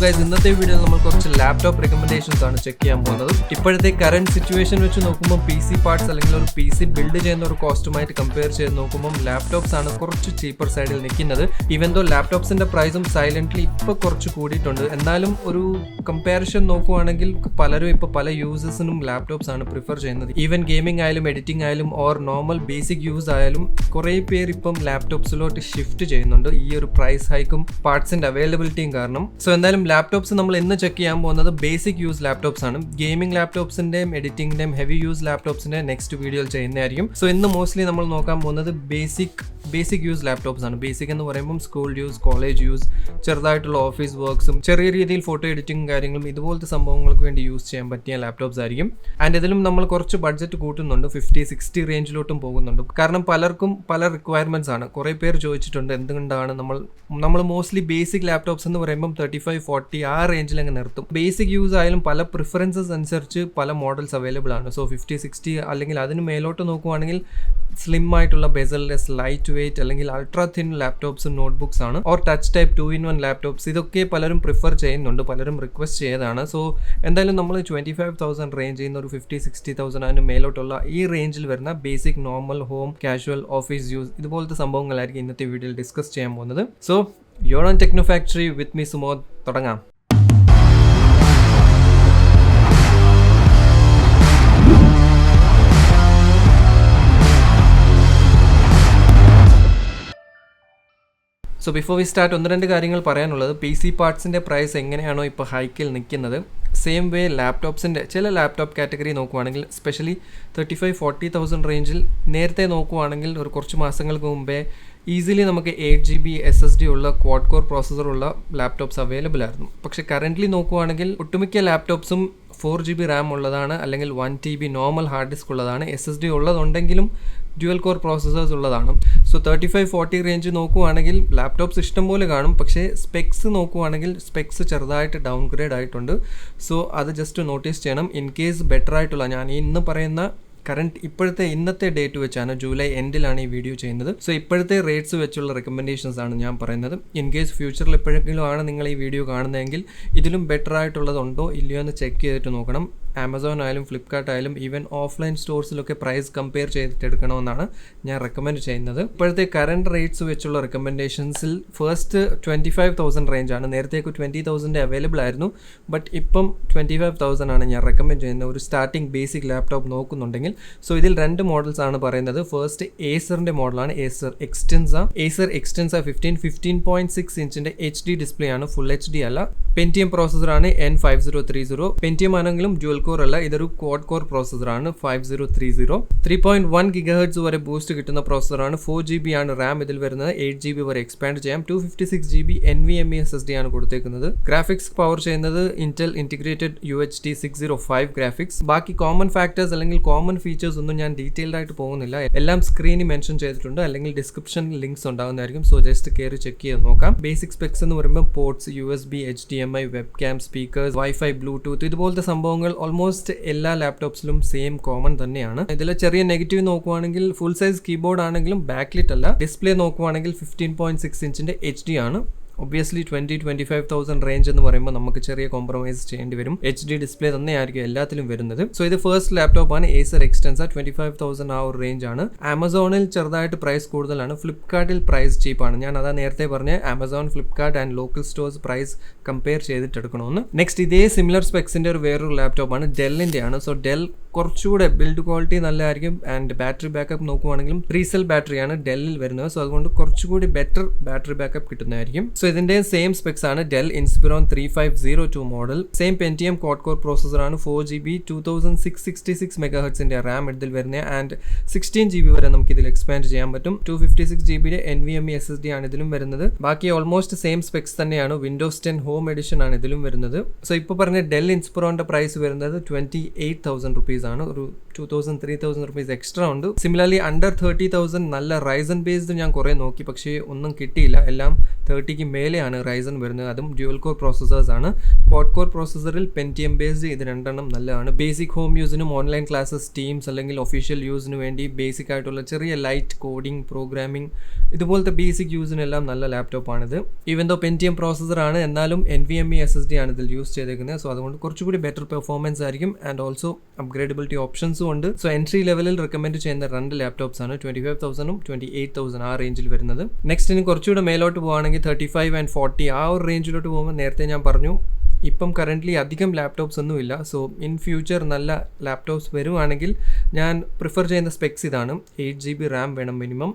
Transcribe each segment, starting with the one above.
guys, ഇന്നത്തെ വീഡിയോയിൽ നമ്മൾ കുറച്ച് ലാപ്ടോപ്പ് റെക്കമെൻഡേഷൻസ് ആണ് ചെക്ക് ചെയ്യാൻ പോകുന്നത്. ഇപ്പോഴത്തെ കറന്റ് സിറ്റുവേഷൻ വെച്ച് നോക്കുമ്പോൾ PC പാർട്സ് അല്ലെങ്കിൽ ഒരു PC ബിൽഡ് ചെയ്യുന്ന ഒരു കോസ്റ്റുമായിട്ട് കമ്പയർ ചെയ്ത് നോക്കുമ്പോൾ ലാപ്ടോപ്സ് ആണ് കുറച്ച് ചീപ്പർ സൈഡിൽ നിൽക്കുന്നത്. ഈവൻ ദോ ലാപ്ടോപ്സിന്റെ പ്രൈസും സൈലന്റ്ലി ഇപ്പോൾ കുറച്ച് കൂടിയിട്ടുണ്ട്. എന്നാലും ഒരു കമ്പാരിസൺ നോക്കുവാണെങ്കിൽ പലരും ഇപ്പോൾ പല യൂസേഴ്സിനും ലാപ്ടോപ്സ് ആണ് പ്രിഫർ ചെയ്യുന്നത്. ഈവൻ ഗെയിമിംഗ് ആയാലും എഡിറ്റിംഗ് ആയാലും ഓർ നോർമൽ ബേസിക് യൂസ് ആയാലും കുറേ പേര് ഇപ്പം ലാപ്ടോപ്സിലോട്ട് ഷിഫ്റ്റ് ചെയ്യുന്നുണ്ട് ഈ ഒരു പ്രൈസ് ഹൈക്കും പാർട്സിന്റെ അവൈലബിലിറ്റിയും കാരണം. സോ എന്തായാലും ലാപ്ടോപ്സ് നമ്മൾ ഇന്ന് ചെക്ക് ചെയ്യാൻ പോകുന്നത് ബേസിക് യൂസ് ലാപ്ടോപ്സ് ആണ്. ഗെയിമിംഗ് ലാപ്ടോപ്സിന്റെയും എഡിറ്റിംഗിന്റെയും ഹെവി യൂസ് ലാപ്ടോപ്സിന്റെ നെക്സ്റ്റ് വീഡിയോയിൽ ചെയ്യുന്നതായിരിക്കും. സോ ഇന്ന് മോസ്റ്റ്ലി നമ്മൾ നോക്കാൻ പോകുന്നത് ബേസിക് യൂസ് ലാപ്ടോപ്സ് ആണ്. ബേസിക് എന്ന് പറയുമ്പോൾ സ്കൂൾ യൂസ്, കോളേജ് യൂസ്, ചെറുതായിട്ടുള്ള ഓഫീസ് വർക്ക്സും ചെറിയ രീതിയിൽ ഫോട്ടോ എഡിറ്റിംഗ് കാര്യങ്ങളും ഇതുപോലത്തെ സംഭവങ്ങൾക്ക് വേണ്ടി യൂസ് ചെയ്യാൻ പറ്റിയ ലാപ്ടോപ്സ് ആയിരിക്കും. ആൻഡ് ഇതിലും നമ്മൾ കുറച്ച് ബഡ്ജറ്റ് കൂട്ടുന്നുണ്ട്, 50-60 റേഞ്ചിലോട്ടും പോകുന്നുണ്ട്. കാരണം പലർക്കും പല റിക്വയർമെന്റ്സ് ആണ്. കുറേ പേര് ചോദിച്ചിട്ടുണ്ട് എന്തുകൊണ്ടാണ് നമ്മൾ മോസ്റ്റ്ലി ബേസിക് ലാപ്ടോപ്സ് എന്ന് പറയുമ്പോൾ 35-40 ആ റേഞ്ചിൽ അങ്ങ് നിർത്തും. ബേസിക് യൂസ് ആയാലും പല പ്രിഫറൻസസ് അനുസരിച്ച് പല മോഡൽസ് അവൈലബിൾ ആണ്. സോ 50-60 അല്ലെങ്കിൽ അതിന് മേലോട്ട് നോക്കുവാണെങ്കിൽ സ്ലിം ആയിട്ടുള്ള ബെസൽലെസ്, ലൈറ്റ് വെയിറ്റ് അല്ലെങ്കിൽ അൾട്രാ തിൻ ലാപ്ടോപ്സും നോട്ട്ബുക്സ് ആണ്. Or touch type 2-in-1 laptops, ഇതൊക്കെ പലരും പ്രിഫർ ചെയ്യുന്നുണ്ട്, പലരും റിക്വസ്റ്റ് ചെയ്തതാണ്. സോ എന്തായാലും നമ്മൾ 25,000 റേഞ്ച് ചെയ്യുന്ന ഒരു 50-60,000 അതിന് മേലോട്ടുള്ള ഈ റേഞ്ചിൽ വരുന്ന basic, normal, home, casual, office use ഇതുപോലത്തെ സംഭവങ്ങളായിരിക്കും ഇന്നത്തെ വീഡിയോയിൽ ഡിസ്കസ് ചെയ്യാൻ പോകുന്നത്. So your own techno factory with me Sumod. തുടങ്ങാം. സോ ബിഫോർ വി സ്റ്റാർട്ട് ഒന്ന് രണ്ട് കാര്യങ്ങൾ പറയാനുള്ളത്. PC പാർട്സിൻ്റെ പ്രൈസ് എങ്ങനെയാണോ ഇപ്പോൾ ഹൈക്കിൽ നിൽക്കുന്നത്, സെയിം വേ ലാപ്ടോപ്സിൻ്റെ ചില ലാപ്ടോപ്പ് കാറ്റഗറി നോക്കുവാണെങ്കിൽ സ്പെഷ്യലി 35-40,000 റേഞ്ചിൽ നേരത്തെ നോക്കുവാണെങ്കിൽ ഒരു കുറച്ച് മാസങ്ങൾക്ക് മുമ്പേ ഈസിലി നമുക്ക് 8GB SSD ഉള്ള ക്വാഡ് കോർ പ്രോസസ്സറുള്ള ലാപ്ടോപ്സ് അവൈലബിൾ ആയിരുന്നു. പക്ഷേ കറൻ്റ്ലി നോക്കുവാണെങ്കിൽ ഒട്ടുമിക്ക ലാപ്ടോപ്സും 4GB റാം ഉള്ളതാണ്, അല്ലെങ്കിൽ 1TB നോർമൽ ഹാർഡ് ഡിസ്ക് ഉള്ളതാണ്. SSD ഉള്ളതുണ്ടെങ്കിലും ഡ്യുവൽ കോർ പ്രോസസ്സേഴ്സ് ഉള്ളതാണ്. സോ 35-40 റേഞ്ച് നോക്കുവാണെങ്കിൽ ലാപ്ടോപ്സ് ഇഷ്ടംപോലെ കാണും. പക്ഷേ സ്പെക്സ് നോക്കുവാണെങ്കിൽ സ്പെക്സ് ചെറുതായിട്ട് ഡൗൺ ഗ്രേഡ് ആയിട്ടുണ്ട്. സോ അത് ജസ്റ്റ് നോട്ടീസ് ചെയ്യണം. ഇൻ കേസ് ബെറ്റർ ആയിട്ടുള്ള, ഞാൻ ഇന്ന് പറയുന്ന ഇന്നത്തെ ഡേറ്റ് വെച്ചാണ്, ജൂലൈ എൻഡിലാണ് ഈ വീഡിയോ ചെയ്യുന്നത്. സോ ഇപ്പോഴത്തെ റേറ്റ്സ് വെച്ചുള്ള റെക്കമെൻഡേഷൻസ് ആണ് ഞാൻ പറയുന്നത്. ഇൻ കേസ് ഫ്യൂച്ചറിൽ എപ്പോഴെങ്കിലും ആണ് നിങ്ങൾ ഈ വീഡിയോ കാണുന്നതെങ്കിൽ ഇതിലും ബെറ്റർ ആയിട്ടുള്ളതുണ്ടോ ഇല്ലയോ എന്ന് ചെക്ക് ചെയ്തിട്ട് നോക്കണം. ആമസോൺ ആയാലും ഫ്ലിപ്കാർട്ട് ആയാലും ഈവൻ ഓഫ്ലൈൻ സ്റ്റോഴ്സിലൊക്കെ പ്രൈസ് കമ്പയർ ചെയ്തിട്ട് എടുക്കണമെന്നാണ് ഞാൻ റെക്കമെൻഡ് ചെയ്യുന്നത്. ഇപ്പോഴത്തെ കറണ്ട് റേറ്റ്സ് വെച്ചുള്ള റെക്കമെൻഡേഷൻസിൽ ഫസ്റ്റ് 25,000 റേഞ്ചാണ്. നേരത്തേക്ക് 20,000 അവൈലബിൾ ആയിരുന്നു. ബട്ട് ഇപ്പം 25,000 ആണ് ഞാൻ റെക്കമെൻഡ് ചെയ്യുന്നത് ഒരു സ്റ്റാർട്ടിംഗ് ബേസിക് ലാപ്ടോപ്പ് നോക്കുന്നുണ്ടെങ്കിൽ. സോ ഇതിൽ രണ്ട് മോഡൽസ് ആണ് പറയുന്നത്. ഫസ്റ്റ് ഏസറിന്റെ മോഡലാണ്, ഏസർ എക്സ്റ്റൻസ 15.6 ഇഞ്ചിന്റെ HD ഡിസ്പ്ലേ ആണ്, ഫുൾ HD അല്ല. പെന്റിയം പ്രോസസ്സറാണ് N5030. പെന്റിയം ആണെങ്കിലും ഡ്യുവൽ കോർ അല്ല, ഇതൊരു ക്വാഡ് കോർ പ്രോസസ്സറാണ് 5030. 3.1 GHz വരെ ബൂസ്റ്റ് കിട്ടുന്ന പ്രോസസ്സറാണ്. 4GB ആണ് റാം ഇതിൽ വരുന്നത്. 8GB വരെ എക്സ്പാൻഡ് ചെയ്യാം. 256GB NVMe SSD ആണ് കൊടുത്തേക്കുന്നത്. ഗ്രാഫിക്സ് പവർ ചെയ്യുന്നത് ഇന്റൽ ഇന്റഗ്രേറ്റഡ് UHD 605 ഗ്രാഫിക്സ്. ബാക്കി കോമൺ ഫാക്ടേഴ്സ് അല്ലെങ്കിൽ കോമൺ ഫീച്ചേഴ്സ് ഒന്നും ഞാൻ ഡീറ്റെയിൽഡ് ആയിട്ട് പോകുന്നില്ല. എല്ലാം സ്ക്രീനിൽ മെൻഷൻ ചെയ്തിട്ടുണ്ട്, അല്ലെങ്കിൽ ഡിസ്ക്രിപ്ഷനിൽ ലിങ്ക്സ് ഉണ്ടാകുന്നതായിരിക്കും. സോ ജസ്റ്റ് കയറി ചെക്ക് ചെയ്ത് നോക്കാം. ബേസിക് സ്പെക്സ് എന്ന് പറയുമ്പോൾ ports, USB, HDMI, webcam, speakers, wifi, Bluetooth ഇതുപോലത്തെ സംഭവങ്ങൾ ഓൾമോസ്റ്റ് എല്ലാ ലാപ്ടോപ്സിലും സെയിം കോമൺ തന്നെയാണ്. ഇതിൽ ചെറിയ നെഗറ്റീവ് നോക്കുവാണെങ്കിൽ ഫുൾ സൈസ് കീബോർഡ് ആണെങ്കിലും ബാക്ക്ലിറ്റ് അല്ല. ഡിസ്പ്ലേ നോക്കുവാണെങ്കിൽ 15.6 ഇഞ്ചിന്റെ HD ആണ്. ഒബ്വിയസ്ലി 20-25,000 റേഞ്ച് എന്ന് പറയുമ്പോൾ നമുക്ക് ചെറിയ കോംപ്രമൈസ് ചെയ്യേണ്ടി വരും. HD ഡിസ്പ്ലേ തന്നെയായിരിക്കും എല്ലാത്തിലും വരുന്നത്. സോ ഇത് ഫസ്റ്റ് ലാപ്ടോപ്പ് ആണ്, ഏസർ എക്സ്റ്റൻസ. 25,000 ആ ഒരു റേഞ്ച് ആണ്. ആമസോണിൽ ചെറുതായിട്ട് പ്രൈസ് കൂടുതലാണ്, ഫ്ലിപ്കാർട്ടിൽ പ്രൈസ് ചീപ്പാണ്. ഞാൻ അതാ നേരത്തെ പറഞ്ഞ Amazon, Flipkart and local stores price compare ചെയ്തിട്ട് എടുക്കണമെന്ന്. നെക്സ്റ്റ് ഇതേ സിമിലർ സ്പെക്സിന്റെ ഒരു വേറൊരു ലാപ്ടോപ്പാണ്, ഡെല്ലിന്റെ ആണ്. സോ ഡെൽ കുറച്ചുകൂടെ ബിൽഡ് ക്വാളിറ്റി നല്ലതായിരിക്കും. ആൻഡ് ബാറ്ററി ബാക്കപ്പ് നോക്കുവാണെങ്കിലും 3 സെൽ ബാറ്ററിയാണ് ഡെല്ലിൽ വരുന്നത്. സോ അതുകൊണ്ട് കുറച്ചുകൂടി ബെറ്റർ ബാറ്ററി ബാക്കപ്പ് കിട്ടുന്നതായിരിക്കും. സോ ഇതിന്റെ സെയിം സ്പെക്സ് ആണ്, del Inspiron 3502 model. Same Pentium quad core processor ആണ്. 4GB 2666 MHz റാം ഇതിൽ വരുന്നത്. ആൻഡ് 16GB വരെ നമുക്ക് ഇതിൽ എക്സ്പാൻഡ് ചെയ്യാൻ പറ്റും. 256GB NVMe SSD ആണ് ഇതിലും വരുന്നത്. ബാക്കി ഓൾമോസ്റ്റ് സെയിം സ്പെക്സ് തന്നെയാണ്. വിൻഡോസ് 10 ഹോം എഡിഷൻ ആണ് ഇതിലും വരുന്നത്. സോ ഇപ്പോൾ പറഞ്ഞ ഡെൽ ഇൻസ്പിറോന്റെ പ്രൈസ് വരുന്നത് 28,000 rupees ആണ്. ഒരു 2,000-3,000 rupees എക്സ്ട്രാ ഉണ്ട്. സിമിലർലി അണ്ടർ 30,000 നല്ല റൈസൻ ബേസ്ഡ് ഞാൻ കുറേ നോക്കി, പക്ഷേ ഒന്നും കിട്ടിയില്ല. എല്ലാം 30ക്ക് മേലെയാണ് റൈസൺ വരുന്നത്. അതും ഡ്യുവൽ കോർ പ്രോസസ്സേഴ്സ് ആണ്. ക്വാഡ് കോർ പ്രോസസ്സറിൽ പെന്റിയം ബേസ്ഡ് ഇത് രണ്ടെണ്ണം നല്ലതാണ്. ബേസിക് ഹോം യൂസിനും ഓൺലൈൻ ക്ലാസ്സസ്, ടീംസ് അല്ലെങ്കിൽ ഒഫീഷ്യൽ യൂസിന് വേണ്ടി ബേസിക് ആയിട്ടുള്ള ചെറിയ ലൈറ്റ് കോഡിംഗ്, പ്രോഗ്രാമിംഗ് ഇതുപോലത്തെ ബേസിക് യൂസിനെല്ലാം നല്ല ലാപ്ടോപ്പാണിത്. ഈവൻ ദോ പെന്റിയം പ്രോസസ്സറാണ്, എന്നാലും NVMe SSD ആണ് ഇതിൽ യൂസ് ചെയ്തേക്കുന്നത്. സോ അതുകൊണ്ട് കുറച്ചുകൂടി ബെറ്റർ പെർഫോമൻസ് ആയിരിക്കും. ആൻഡ് ഓൾസോ അപ്ഗ്രേഡബിലിറ്റി ഓപ്ഷൻസും ഉണ്ട്. സോ എൻട്രി ലെവലിൽ റെക്കമെൻഡ് ചെയ്യുന്ന രണ്ട് ലാപ്ടോപ്സ് ആണ് 25,000 28,000 ആ റേഞ്ചിൽ വരുന്നത്. നെക്സ്റ്റ് ഇനി കുറച്ചുകൂടെ മേലോട്ട് പോകുകയാണെങ്കിൽ 35 and 40 ആ ഒരു റേഞ്ചിലോട്ട് പോകുമ്പോൾ നേരത്തെ ഞാൻ പറഞ്ഞു ഇപ്പം കറൻ്റ്ലി അധികം ലാപ്ടോപ്സ് ഒന്നുമില്ല. സോ ഇൻ ഫ്യൂച്ചർ നല്ല ലാപ്ടോപ്സ് വരുവാണെങ്കിൽ ഞാൻ പ്രിഫർ ചെയ്യുന്ന സ്പെക്സ് ഇതാണ്. 8GB RAM വേണം മിനിമം,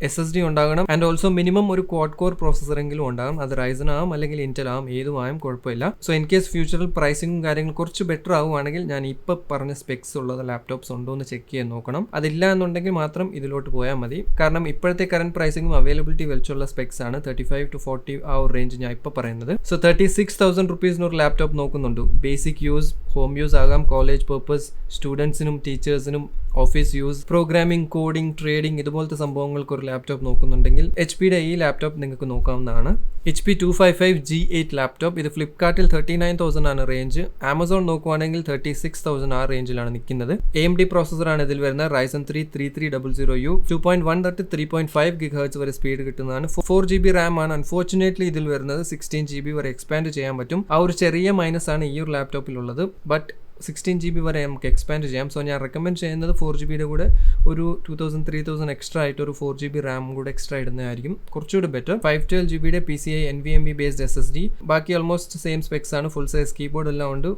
SSD ഉണ്ടാകണം, ആൻഡ് ഓൾസോ മിനിമം ഒരു ക്വാഡ് കോർ പ്രോസസ്സറെങ്കിലും ഉണ്ടാകും. അത് റൈസൺ ആവും അല്ലെങ്കിൽ ഇന്റൽ ആവും, ഏതുമായും കുഴപ്പമില്ല. സോ ഇൻ കേസ് ഫ്യൂച്ചറിൽ പ്രൈസിങ്ങും കാര്യങ്ങളും കുറച്ച് ബെറ്റർ ആവുകയാണെങ്കിൽ ഞാൻ ഇപ്പോൾ പറഞ്ഞ സ്പെക്സ് ഉള്ളത് ലാപ്ടോപ്സ് ഉണ്ടോ എന്ന് ചെക്ക് ചെയ്യാൻ നോക്കണം. അതില്ല എന്നുണ്ടെങ്കിൽ മാത്രം ഇതിലോട്ട് പോയാൽ മതി. കാരണം ഇപ്പോഴത്തെ കറന്റ് പ്രൈസിങ്ങും അവൈലബിലിറ്റി വെച്ചുള്ള സ്പെക്സ് ആണ് 35 to 40 ആ ഒരു റേഞ്ച് ഞാൻ ഇപ്പോൾ പറയുന്നത്. സോ 36,000 റുപ്പീസിന് ഒരു ലാപ്ടോപ്പ് നോക്കുന്നുണ്ട്. ബേസിക് യൂസ്, ഹോം യൂസ് ആകാം, കോളേജ് പർപ്പസ്, സ്റ്റുഡൻസിനും ടീച്ചേഴ്സിനും, office use, programming, coding, trading ഇതുപോലത്തെ സംഭവങ്ങൾക്ക് ഒരു ലാപ്ടോപ്പ് നോക്കുന്നുണ്ടെങ്കിൽ HP-യുടെ ഈ ലാപ്ടോപ്പ് നിങ്ങൾക്ക് നോക്കാവുന്നതാണ്. HP 255 G8 laptop. ഇത് ഫ്ലിപ്കാർട്ടിൽ 39,000 ആണ് റേഞ്ച്. ആമസോൺ നോക്കുവാണെങ്കിൽ 36,000 ആ റേഞ്ചിലാണ് നിൽക്കുന്നത്. AMD പ്രോസസ്സറാണ് ഇതിൽ വരുന്നത്. Ryzen 3 3300U 2.1 തൊട്ട് 3.5 GHz വരെ സ്പീഡ് കിട്ടുന്നതാണ്. 4GB RAM ആണ്. അൺഫോർച്ചുനേറ്റ്ലി ഇതിൽ വരുന്നത് 16GB വരെ എക്സ്പാൻഡ് ചെയ്യാൻ പറ്റും. ആ ഒരു ചെറിയ മൈനസ് ആണ് ഈ ഒരു ലാപ്ടോപ്പിലുള്ളത്. ബട്ട് 16GB വരെ നമുക്ക് എക്സ്പാൻഡ് ചെയ്യാം. സോ ഞാൻ റെക്കമെൻഡ് ചെയ്യുന്നത് 4GBയുടെ കൂടെ ഒരു 2,000-3,000 എക്സ്ട്രാ ആയിട്ട് ഒരു 4GB RAM കൂടെ എക്സ്ട്രാ ഇടുന്നതായിരിക്കും കുറച്ചുകൂടി ബെറ്റർ. 512GBയുടെ PCI NVMe ബേസ്ഡ് SSD. ബാക്കി ഓൾമോസ്റ്റ് സെയിം സ്പെക്സ് ആണ്. ഫുൾ സൈസ് കീബോർഡ് എല്ലാം ഉണ്ട്.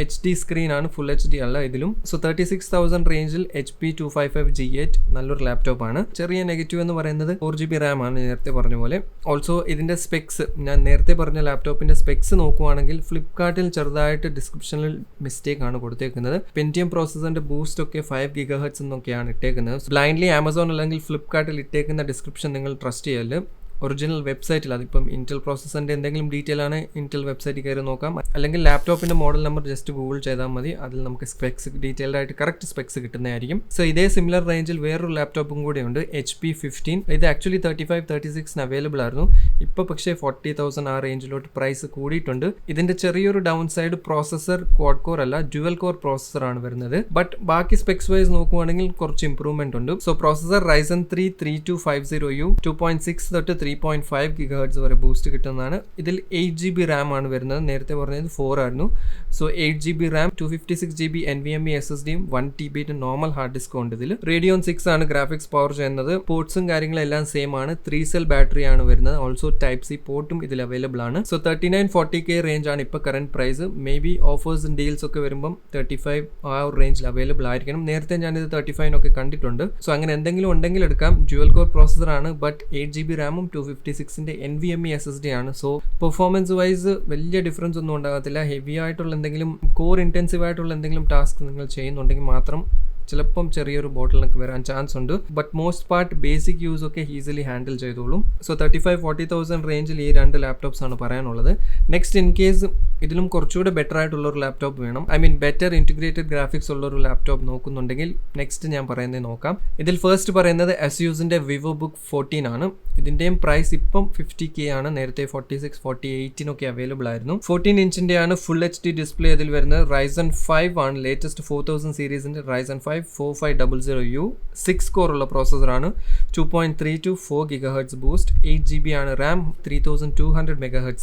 HD സ്ക്രീൻ ആണ്, ഫുൾ HD അല്ല ഇതിലും. സോ 36,000 റേഞ്ചിൽ HP 255 G8 നല്ലൊരു ലാപ്ടോപ്പ് ആണ്. ചെറിയ നെഗറ്റീവ് എന്ന് പറയുന്നത് 4GB RAM ആണ്, നേരത്തെ പറഞ്ഞ പോലെ. ഓൾസോ ഇതിന്റെ സ്പെക്സ്, ഞാൻ നേരത്തെ പറഞ്ഞ ലാപ്ടോപ്പിന്റെ സ്പെക്സ് നോക്കുവാണെങ്കിൽ ഫ്ലിപ്കാർട്ടിൽ ചെറുതായിട്ട് ഡിസ്ക്രിപ്ഷനിൽ മിസ്റ്റേക്ക് ആണ് കൊടുത്തേക്കുന്നത്. പെന്റിയം പ്രോസസ്സറിന്റെ ബൂസ്റ്റ് ഒക്കെ 5 GHz എന്നൊക്കെയാണ് ഇട്ടേക്കുന്നത്. ബ്ലൈൻഡ്ലി ആമസോൺ അല്ലെങ്കിൽ ഫ്ലിപ്കാർട്ടിൽ ഇട്ടേക്കുന്ന ഡിസ്ക്രിപ്ഷൻ നിങ്ങൾ ട്രസ്റ്റ് ചെയ്യല്. ഒറിജിനൽ വെബ്സൈറ്റിൽ, അതിപ്പം ഇന്റൽ പ്രോസസ്സറിന്റെ എന്തെങ്കിലും ഡീറ്റെയിൽ ആണ് ഇന്റൽ വെബ്സൈറ്റിൽ കയറി നോക്കാം, അല്ലെങ്കിൽ ലാപ്ടോപ്പിന്റെ മോഡൽ നമ്പർ ജസ്റ്റ് ഗൂഗിൾ ചെയ്താൽ മതി. അതിൽ നമുക്ക് സ്പെക്സ് ഡീറ്റെയിൽഡ് ആയിട്ട് കറക്റ്റ് സ്പെക്സ് കിട്ടുന്നതായിരിക്കും. സോ ഇതേ സിമിലർ റേഞ്ചിൽ വേറൊരു ലാപ്ടോപ്പും കൂടെ ഉണ്ട്, HP 15. ഇത് ആക്ച്വലി 35-36 അവൈലബിൾ ആയിരുന്നു. ഇപ്പോൾ പക്ഷേ 40,000 ആ റേഞ്ചിലോട്ട് പ്രൈസ് കൂടിയിട്ടുണ്ട്. ഇതിന്റെ ചെറിയൊരു down side processor quad core അല്ല, ഡ്യുവൽ കോർ പ്രോസസ്സർ ആണ് വരുന്നത്. ബട്ട് ബാക്കി സ്പെക്സ് വൈസ് നോക്കുവാണെങ്കിൽ കുറച്ച് ഇംപ്രൂവ്മെന്റ് ഉണ്ട്. സോ പ്രോസസ്സർ Ryzen 3 3250U 2.6 തൊട്ട് 3.5 GHz വരെ ബൂസ്റ്റ് കിട്ടുന്നതാണ്. ഇതിൽ 8GB RAM ആണ് വരുന്നത്. നേരത്തെ പറഞ്ഞത് 4 ആയിരുന്നു. So 8GB RAM, 256GB NVMe SSDയും 1TB നോർമൽ ഹാർഡ് ഡിസ്കും ഉണ്ട്. ഇതിൽ Radeon 6 ആണ് ഗ്രാഫിക്സ് പവർ ചെയ്യുന്നത്. പോർട്സും കാര്യങ്ങളെല്ലാം സെയിം ആണ്. 3 സെൽ ബാറ്ററി ആണ് വരുന്നത്. ഓൾസോ Type-C പോർട്ടും ഇതിൽ അവൈലബിൾ ആണ്. സോ 39-40K റേഞ്ച് ആണ് ഇപ്പോൾ current price. Maybe offers deals ഒക്കെ വരുമ്പം 35 ആ ഒരു റേഞ്ചിൽ അവൈലബിൾ ആയിരിക്കണം. നേരത്തെ ഞാനിത് 35 കണ്ടിട്ടുണ്ട്. സോ അങ്ങനെ എന്തെങ്കിലും ഉണ്ടെങ്കിൽ എടുക്കാം. ഡ്യുവൽ കോർ പ്രോസസ്സർ ആണ്, ബട്ട് 8GB റാമും 256ന്റെ NVMe SSD ആണ്. സോ പെർഫോമൻസ് വൈസ് വലിയ ഡിഫറൻസ് ഒന്നും ഉണ്ടാകത്തില്ല. ഹെവി ആയിട്ടുള്ള എന്തെങ്കിലും കോർ ഇൻറ്റൻസീവ് ആയിട്ടുള്ള എന്തെങ്കിലും ടാസ്ക് നിങ്ങൾ ചെയ്യുന്നുണ്ടെങ്കിൽ മാത്രം ചിലപ്പം ചെറിയൊരു ബോട്ടിലൊക്കെ വരാൻ ചാൻസ് ഉണ്ട്. But most part basic use ഒക്കെ ഈസിലി ഹാൻഡിൽ ചെയ്തോളും. സോ 35-40,000 റേഞ്ചിൽ ഈ രണ്ട് ലാപ്ടോപ്സ് ആണ് പറയാനുള്ളത്. നെക്സ്റ്റ് ഇൻ കേസ് ഇതിലും കുറച്ചുകൂടെ ബെറ്റർ ആയിട്ടുള്ള ഒരു ലാപ്ടോപ്പ് വേണം, I mean better integrated graphics ഉള്ള ഒരു ലാപ്ടോപ്പ് നോക്കുന്നുണ്ടെങ്കിൽ നെക്സ്റ്റ് ഞാൻ പറയുന്നത് നോക്കാം. ഇതിൽ ഫസ്റ്റ് പറയുന്നത് Asusന്റെ VivoBook 14 ആണ്. ഇതിന്റെയും പ്രൈസ് ഇപ്പം 50K ആണ്. നേരത്തെ 46-48 അവൈലബിൾ ആയിരുന്നു. 14 ഇഞ്ചിന്റെ ആണ്, ഫുൾ HD ഡിസ്പ്ലേ ഇതിൽ വരുന്നത്. Ryzen 5 ആണ് ലേറ്റസ്റ്റ് 4000 സീരീസിന്റെ Ryzen 5 4500U 6 കോർ ഉള്ള പ്രോസസ്സറാണ്. 2.3 to 4 GHz ബൂസ്റ്റ്, 8GB ആണ് റാം, 3200 MHz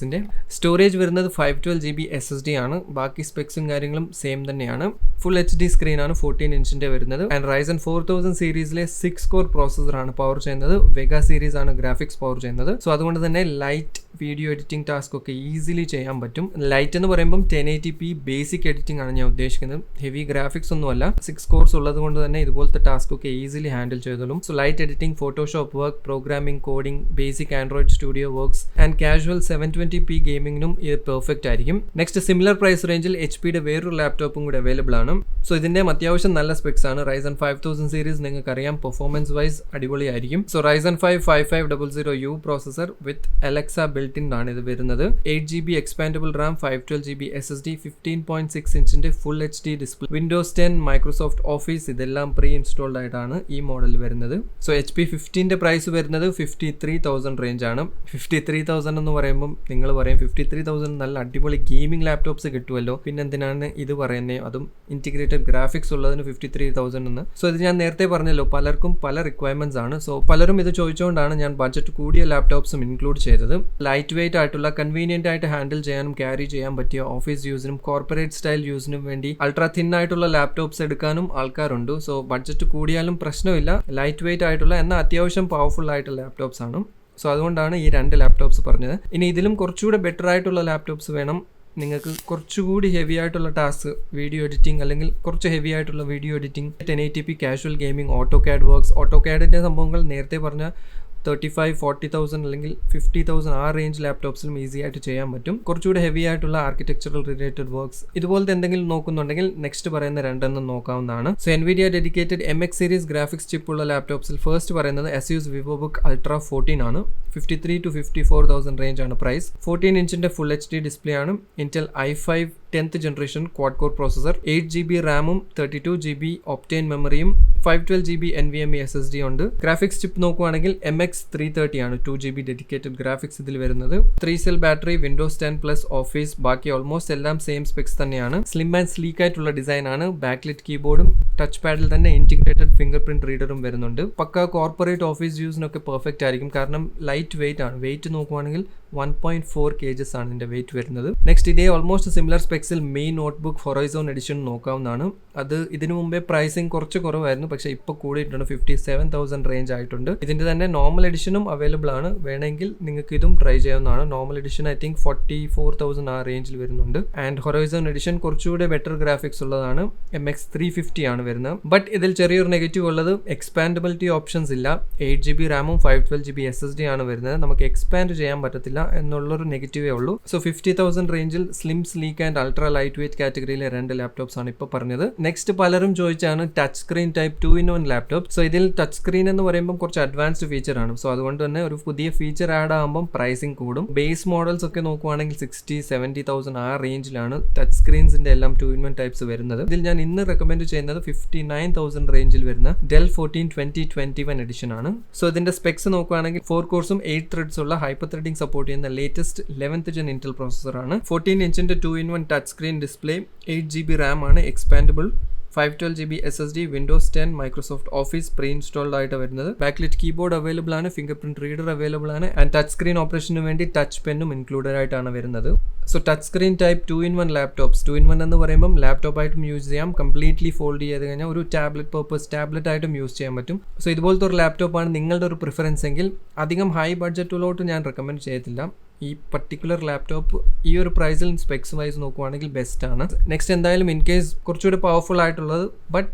സ്റ്റോറേജ് വരുന്നത്. 512GB SSD ആണ്. ബാക്കി സ്പെക്സും കാര്യങ്ങളും സെയിം തന്നെയാണ്. ഫുൾ HD സ്ക്രീൻ ആണ് 14 ഇഞ്ചിന്റെ വരുന്നത്. ആൻഡ് Ryzen 4000 സീരീസിലെ 6 കോർ പ്രോസസ്സറാണ് പവർ ചെയ്യുന്നത്. വെഗ സീരീസ് ആണ് ഗ്രാഫിക്സ് പവർ ചെയ്യുന്നത്. സോ അതുകൊണ്ട് തന്നെ ലൈറ്റ് വീഡിയോ എഡിറ്റിംഗ് ടാസ്ക് ഒക്കെ ഈസിലി ചെയ്യാൻ പറ്റും. ലൈറ്റ് എന്ന് പറയുമ്പം 1080p ബേസിക് എഡിറ്റിംഗ് ആണ് ഞാൻ ഉദ്ദേശിക്കുന്നത്. ഹെവി ഗ്രാഫിക്സ് ഒന്നുമല്ല. 6 കോർസ് ഉള്ളത് കൊണ്ട് തന്നെ ഇതുപോലത്തെ ടാസ്ക് ഒക്കെ ഈസിലി ഹാൻഡിൽ ചെയ്തോളും. So light editing, Photoshop work, programming, coding, basic Android studio works and casual 720p ഗെയിമിംഗിനും ഇത് പെർഫെക്റ്റ് ആയിരിക്കും. നെക്സ്റ്റ് സിമിലർ പ്രൈസ് റേഞ്ചിൽ HP-യുടെ വേറൊരു ലാപ്ടോപ്പും കൂടെ അവൈലബിൾ ആണ്. സോ ഇതിന്റെ അത്യാവശ്യം നല്ല സ്പെക്സ് ആണ്. Ryzen 5000 സീരീസ് നിങ്ങൾക്ക് അറിയാം, പെർഫോമൻസ് വൈസ് അടിപൊളിയായിരിക്കും. So Ryzen 5 5500U processor with Alexa built in ആണ് ഇത് വരുന്നത്. 8GB expandable RAM, 512GB SSD, 15.6 ഇഞ്ചിന്റെ full HD display, Windows 10, Microsoft Office ഇതെല്ലാം പ്രീ ഇൻസ്റ്റാൾഡ് ആയിട്ടാണ് ഈ മോഡൽ വരുന്നത്. സോ HP 15ന്റെ പ്രൈസ് വരുന്നത് 53,000 റേഞ്ച് ആണ്. 53,000 എന്ന് പറയുമ്പോൾ നിങ്ങൾ പറയും 53,000 നല്ല അടിപൊളി ഗെയിമിംഗ് ലാപ്ടോപ്സ് കിട്ടുമല്ലോ, പിന്നെ എന്തിനാണ് ഇത് പറയുന്നത്, അതും ഇന്റഗ്രേറ്റഡ് ഗ്രാഫിക്സ് ഉള്ളതിന് 53,000 എന്ന്. സോ ഇത് ഞാൻ നേരത്തെ പറഞ്ഞല്ലോ, പലർക്കും പല റിക്വയർമെന്റ്സ് ആണ്. സോ പലരും ഇത് ചോദിച്ചുകൊണ്ടാണ് ഞാൻ ബഡ്ജറ്റ് കൂടിയ ലാപ്ടോപ്സും ഇൻക്ലൂഡ് ചെയ്തത്. ലൈറ്റ് വെയിറ്റ് ആയിട്ടുള്ള, കൺവീനിയന്റ് ആയിട്ട് ഹാൻഡിൽ ചെയ്യാനും ക്യാരി ചെയ്യാൻ പറ്റിയ ഓഫീസ് യൂസിനും കോർപ്പറേറ്റ് സ്റ്റൈൽ യൂസിനും വേണ്ടി അൾട്രാ തിൻ ആയിട്ടുള്ള ലാപ്ടോപ്സ് എടുക്കാനും ആൾക്കാരുണ്ട്. സോ ബഡ്ജറ്റ് കൂടിയാലും പ്രശ്നമില്ല, ലൈറ്റ് വെയിറ്റ് ആയിട്ടുള്ള എന്നാൽ അത്യാവശ്യം പവർഫുൾ ആയിട്ടുള്ള ലാപ്ടോപ്സ് ആണ്. സോ അതുകൊണ്ടാണ് ഈ 2 ലാപ്ടോപ്സ് പറഞ്ഞത്. ഇനി ഇതിലും കുറച്ചുകൂടെ ബെറ്റർ ആയിട്ടുള്ള ലാപ്ടോപ്സ് വേണം, നിങ്ങൾക്ക് കുറച്ചുകൂടി ഹെവി ആയിട്ടുള്ള ടാസ്ക്, വീഡിയോ എഡിറ്റിംഗ് അല്ലെങ്കിൽ കുറച്ച് ഹെവി ആയിട്ടുള്ള video editing, 1080p casual gaming, AutoCAD works. ഓട്ടോകാഡിൻ്റെ സംഭവങ്ങൾ നേരത്തെ പറഞ്ഞ 35,000-40,000 അല്ലെങ്കിൽ 50,000 ആ റേഞ്ച് ലാപ്ടോപ്സിലും ഈസി ആയിട്ട് ചെയ്യാൻ പറ്റും. കുറച്ചുകൂടി ഹെവി ആയിട്ടുള്ള ആർക്കിടെക്ചറൽ റിലേറ്റഡ് വർക്ക്സ് ഇതുപോലത്തെ എന്തെങ്കിലും നോക്കുന്നുണ്ടെങ്കിൽ നെക്സ്റ്റ് പറയുന്ന 2 നോക്കാവുന്നതാണ്. So NVIDIA dedicated MX series graphics chip ഉള്ള ലാപ്ടോപ്സിൽ ഫസ്റ്റ് പറയുന്നത് ASUS VivoBook Ultra 14 ആണ്. 53,000-54,000 റേഞ്ച് ആണ് പ്രൈസ്. 14 ഇഞ്ചിന്റെ ഫുൾ HD ഡിസ്പ്ലേ ആണ്. Intel i5 10th generation quad core processor, 8GB റാമും 32GB ഒപ്റ്റൈൻ മെമ്മറിയും, 512GB NVMe SSD ഉണ്ട്. ഗ്രാഫിക്സ് ചിപ്പ് നോക്കുവാണെങ്കിൽ MX 330 ആണ്. 2GB ഡെഡിക്കേറ്റഡ് ഗ്രാഫിക്സ് ഇതിൽ വരുന്നത്. 3 cell battery, Windows 10 plus office, ബാക്കി ഓൾമോസ്റ്റ് എല്ലാം സെയിം സ്പെക്സ് തന്നെയാണ്. സ്ലിം ആൻഡ് സ്ലീക്ക് ആയിട്ടുള്ള ഡിസൈൻ ആണ്. ബാക്ക്ലിറ്റ് കീബോർഡും ടച്ച് പാഡിൽ തന്നെ ഇന്റഗ്രേറ്റഡ് ഫിംഗർ പ്രിന്റ് റീഡറും വരുന്നുണ്ട്. പക്ക കോർപ്പറേറ്റ് ഓഫീസ് യൂസിനൊക്കെ പെർഫെക്റ്റ് ആയിരിക്കും, കാരണം ലൈറ്റ് വെയിറ്റ് ആണ്. വെയിറ്റ് നോക്കുവാണെങ്കിൽ 1.4 kgs ആണ് ഇതിന്റെ വെയിറ്റ് വരുന്നത്. നെക്സ്റ്റ് ഇതേ ഓൾമോസ്റ്റ് സിമിലർ സ്പെക്സിൽ മെയിൻ നോട്ട്ബുക്ക് ഹൊറൈസോൺ എഡിഷൻ നോക്കാവുന്നതാണ്. അത് ഇതിനു മുമ്പേ പ്രൈസിങ് കുറച്ച് കുറവായിരുന്നു, പക്ഷേ ഇപ്പോൾ കൂടിയിട്ടുണ്ട്. 57,000 റേഞ്ച് ആയിട്ടുണ്ട്. ഇതിന്റെ തന്നെ നോർമൽ എഡിഷനും അവൈലബിൾ ആണ്, വേണമെങ്കിൽ നിങ്ങൾക്ക് ഇതും ട്രൈ ചെയ്യാവുന്നതാണ്. നോർമൽ എഡിഷൻ ഐ തിങ്ക് 44,000 ആ റേഞ്ചിൽ വരുന്നുണ്ട്. ആൻഡ് ഹൊറൈസോൺ എഡിഷൻ കുറച്ചുകൂടെ ബെറ്റർ ഗ്രാഫിക്സ് ഉള്ളതാണ്. MX 350 ആണ് വരുന്നത്. ബട്ട് ഇതിൽ ചെറിയൊരു നെഗറ്റീവ് ഉള്ളത് എക്സ്പാൻഡബിലിറ്റി ഓപ്ഷൻസ് ഇല്ല. 8GB റാമും 512GB SSD ആണ് വരുന്നത്. നമുക്ക് എക്സ്പാൻഡ് ചെയ്യാൻ പറ്റത്തില്ല എന്നുള്ളൊരു നെഗറ്റീവേ ഉള്ളൂ. സോ 50,000 റേഞ്ചിൽ slim, sleek and ultra light weight കാറ്റഗറിയിലെ 2 ലാപ്ടോപ്സ് ആണ് ഇപ്പോൾ പറഞ്ഞത്. നെക്സ്റ്റ് പലരും ചോദിച്ചാണ് touch screen type 2-in-1 laptop. So ഇതിൽ ടച്ച് സ്ക്രീൻ എന്ന് പറയുമ്പോൾ കുറച്ച് അഡ്വാൻസ്ഡ് ഫീച്ചർ ആണ്. സോ അതുകൊണ്ട് തന്നെ ഒരു പുതിയ ഫീച്ചർ ആഡ് ആകുമ്പോൾ പ്രൈസിങ് കൂടും. ബേസ് മോഡൽസ് ഒക്കെ നോക്കുവാണെങ്കിൽ 60,000-70,000 ആ റേഞ്ചിലാണ് ടച്ച് സ്ക്രീൻസിന്റെ എല്ലാം 2-in-1 ടൈപ്സ് വരുന്നത്. ഇതിൽ ഞാൻ ഇന്ന് റെക്കമെൻഡ് ചെയ്യുന്നത് 59,000 റേഞ്ചിൽ വരുന്ന ഡെൽ 14 2021 എഡിഷൻ ആണ്. സോ ഇതിന്റെ സ്പെക്സ് നോക്കുവാണെങ്കിൽ 4 കോഴ്സും 8 ത്രെഡ്സ് ഉള്ള ഹൈപ്പർ ത്രെഡിംഗ് സപ്പോർട്ട് ചെയ്യുന്ന latest 11th gen Intel processor ആണ്. 14 ഇഞ്ചിന്റെ 2-in-1 touch screen display, 8GB RAM ആണ് expandable, 512GB SSD, Windows 10, Microsoft Office pre installed ആയിട്ട് വരുന്നത്. ബാക്ക്ലിറ്റ് കീബോർഡ് അവൈലബിൾ ആണ്, ഫിംഗർ പ്രിന്റ് റീഡർ അവൈലബിൾ ആണ്, ആൻഡ് ടച്ച് സ്ക്രീൻ ഓപ്പറേഷന് വേണ്ടി ടച്ച് പെന്നും ഇൻക്ലൂഡഡ് ആയിട്ടാണ് വരുന്നത്. So touch screen type 2-in-1 laptops. 2-in-1 എന്ന് പറയുമ്പോൾ ലാപ്ടോപ്പ് ആയിട്ടും യൂസ് ചെയ്യാം, കംപ്ലീറ്റ്ലി ഫോൾഡ് ചെയ്ത് കഴിഞ്ഞാൽ ഒരു ടാബ്ലറ്റ് പർപ്പസ് ടാബ്ലറ്റ് ആയിട്ടും യൂസ് ചെയ്യാൻ പറ്റും. സോ ഇതുപോലത്തെ ഒരു ലാപ്ടോപ്പാണ് നിങ്ങളുടെ ഒരു പ്രിഫറൻസ് എങ്കിൽ അധികം ഹൈ ബഡ്ജറ്റിലോട്ട് ഞാൻ റെക്കമെൻഡ് ചെയ്യത്തില്ല. ഈ പർട്ടിക്കുലർ ലാപ്ടോപ്പ് ഈ ഒരു പ്രൈസിൽ സ്പെക്സ് വൈസ് നോക്കുവാണെങ്കിൽ ബെസ്റ്റ് ആണ്. നെക്സ്റ്റ് എന്തായാലും ഇൻ കേസ് കുറച്ചുകൂടി പവർഫുൾ ആയിട്ടുള്ളത് ബട്ട്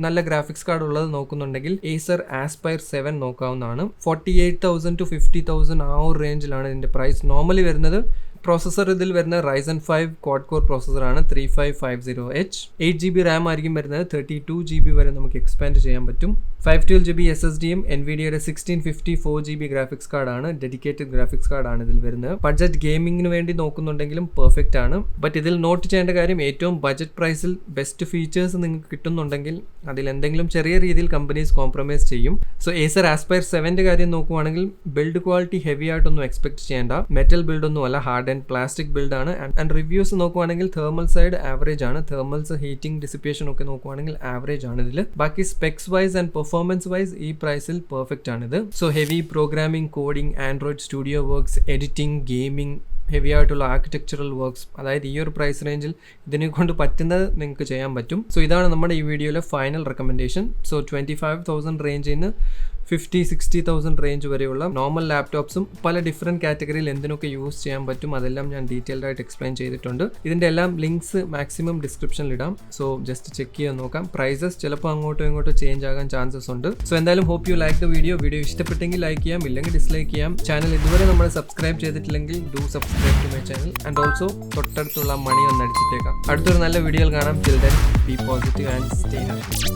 നല്ല ഗ്രാഫിക്സ് കാർഡ് ഉള്ളത് നോക്കുന്നുണ്ടെങ്കിൽ Acer Aspire 7 നോക്കാവുന്നതാണ്. 48,000 to 50,000 ആ ഒരു റേഞ്ചിലാണ് ഇതിന്റെ പ്രൈസ് നോർമലി വരുന്നത്. പ്രോസസർ ഇതിൽ വരുന്ന Ryzen 5 ക്വാഡ് കോർ പ്രോസസറാണ്, 3550H. 8GB റാം ആയിരിക്കും വരുന്നത്. 32GB വരെ നമുക്ക് എക്സ്പാൻഡ് ചെയ്യാൻ പറ്റും. 512GB SSDയും NVIDIAയുടെ 1650 4GB ഗ്രാഫിക്സ് കാർഡാണ്, ഡെഡിക്കേറ്റഡ് ഗ്രാഫിക്സ് കാർഡാണ് ഇതിൽ വരുന്നത്. ബഡ്ജറ്റ് ഗെയിമിങ്ങിന് വേണ്ടി നോക്കുന്നുണ്ടെങ്കിലും പെർഫെക്റ്റ് ആണ്. ബട്ട് ഇതിൽ നോട്ട് ചെയ്യേണ്ട കാര്യം, ഏറ്റവും ബഡ്ജറ്റ് പ്രൈസിൽ ബെസ്റ്റ് ഫീച്ചേഴ്സ് നിങ്ങൾക്ക് കിട്ടുന്നുണ്ടെങ്കിൽ അതിൽ എന്തെങ്കിലും ചെറിയ രീതിയിൽ കമ്പനീസ് കോംപ്രമൈസ് ചെയ്യും. സോ Acer Aspire 7ന്റെ കാര്യം നോക്കുവാണെങ്കിൽ ബിൽഡ് ക്വാളിറ്റി ഹെവി ആയിട്ടൊന്നും എക്സ്പെക്ട് ചെയ്യേണ്ട. മെറ്റൽ ബിൽഡ് ഒന്നും അല്ല, ഹാർഡ് ആൻഡ് പ്ലാസ്റ്റിക് ബിൽഡ് ആണ്. ആൻഡ് റിവ്യൂസ് നോക്കുവാണെങ്കിൽ തേർമൽ സൈഡ് ആവറേജ് ആണ്. തേർമൽസ്, ഹീറ്റിംഗ്, ഡിസിപ്പേഷൻ ഒക്കെ നോക്കുവാണെങ്കിൽ ആവറേജ് ആണ് ഇതിൽ. ബാക്കി specs wise and performance wise ഈ പ്രൈസിൽ പെർഫെക്റ്റ് ആണിത്. So heavy programming, coding, Android studio works, editing, gaming, heavy ആയിട്ടുള്ള ആർക്കിടെക്ചറൽ വർക്ക്സ്, അതായത് ഈ ഒരു പ്രൈസ് റേഞ്ചിൽ ഇതിനെ കൊണ്ട് പറ്റുന്നത് നിങ്ങൾക്ക് ചെയ്യാൻ പറ്റും. സോ ഇതാണ് നമ്മുടെ ഈ വീഡിയോയിലെ ഫൈനൽ റെക്കമെൻഡേഷൻ. സോ 25,000 റേഞ്ചിൽ നിന്ന് 50-60,000 റേഞ്ച് വരെയുള്ള നോർമൽ ലാപ്ടോപ്സും പല ഡിഫറെൻറ്റ് കാറ്റഗറിയിൽ എന്തിനൊക്കെ യൂസ് ചെയ്യാൻ പറ്റും അതെല്ലാം ഞാൻ ഡീറ്റെയിൽഡ് ആയിട്ട് എക്സ്പ്ലെയിൻ ചെയ്തിട്ടുണ്ട്. ഇതിൻ്റെ എല്ലാം ലിങ്ക്സ് മാക്സിമം ഡിസ്ക്രിപ്ഷനിൽ ഇടാം. സോ ജസ്റ്റ് ചെക്ക് ചെയ്ത് നോക്കാം. പ്രൈസസ് ചിലപ്പോൾ അങ്ങോട്ടും ഇങ്ങോട്ടും ചേഞ്ച് ആകാൻ ചാൻസസ് ഉണ്ട്. സോ എന്തായാലും hope you like the video. Video ഇഷ്ടപ്പെട്ടെങ്കിൽ ലൈക്ക് ചെയ്യാം, ഇല്ലെങ്കിൽ ഡിസ്ലൈക്ക് ചെയ്യാം. ചാനൽ ഇതുവരെ നമ്മൾ സബ്സ്ക്രൈബ് ചെയ്തിട്ടില്ലെങ്കിൽ do subscribe to my channel. And also തൊട്ടടുത്തുള്ള മണി ഒന്ന് അടിച്ചിട്ടേക്കാം. അടുത്തൊരു നല്ല വീഡിയോയിൽ കാണാം. Till then be positive and stay happy.